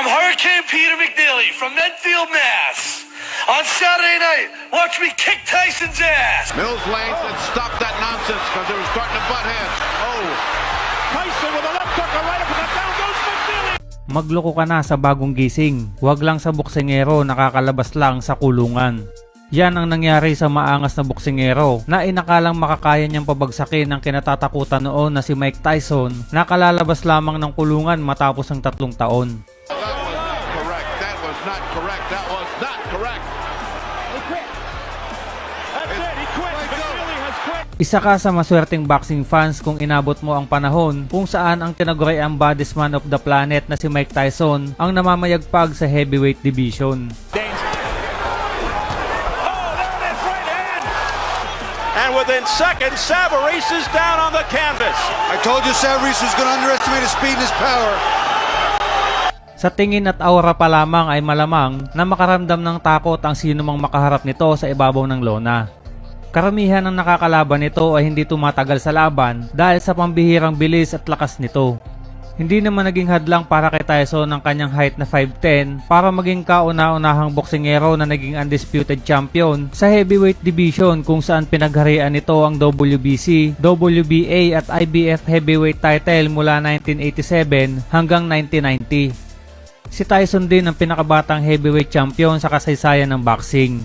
Hurricane Peter McNeely from Medfield, Mass. On Saturday night, watch me kick Tyson's ass. Mills Lane said stop that nonsense because it was starting to butt heads. Oh. Tyson with a left hook, a right uppercut, down goes McNeely. Magloko ka na sa bagong gising. Huwag lang sa boksingero, nakakalabas lang sa kulungan. Yan ang nangyari sa maangas na boksingero na inakalang makakaya niyang pabagsakin ng kinatatakutan noon na si Mike Tyson na kalalabas lamang ng kulungan matapos ang 3 taon. That was not correct. That was not correct. That was not correct. He quit. That's it, he quit. McNeely has quit. Isa ka sa maswerteng boxing fans kung inabot mo ang panahon kung saan ang tinaguriang baddest man of the planet na si Mike Tyson ang namamayagpag sa heavyweight division. And within seconds, Savarese is down on the canvas. I told you Savarese was going to underestimate his speed and his power. Sa tingin at aura pa lamang ay malamang na makaramdam ng takot ang sino mang makaharap nito sa ibabaw ng lona. Karamihan ng nakakalaban nito ay hindi tumatagal sa laban dahil sa pambihirang bilis at lakas nito. Hindi naman naging hadlang para kay Tyson ang kanyang height na 5'10 para maging kauna-unahang boksingero na naging undisputed champion sa heavyweight division kung saan pinagharian nito ang WBC, WBA at IBF heavyweight title mula 1987 hanggang 1990. Si Tyson din ang pinakabatang heavyweight champion sa kasaysayan ng boxing.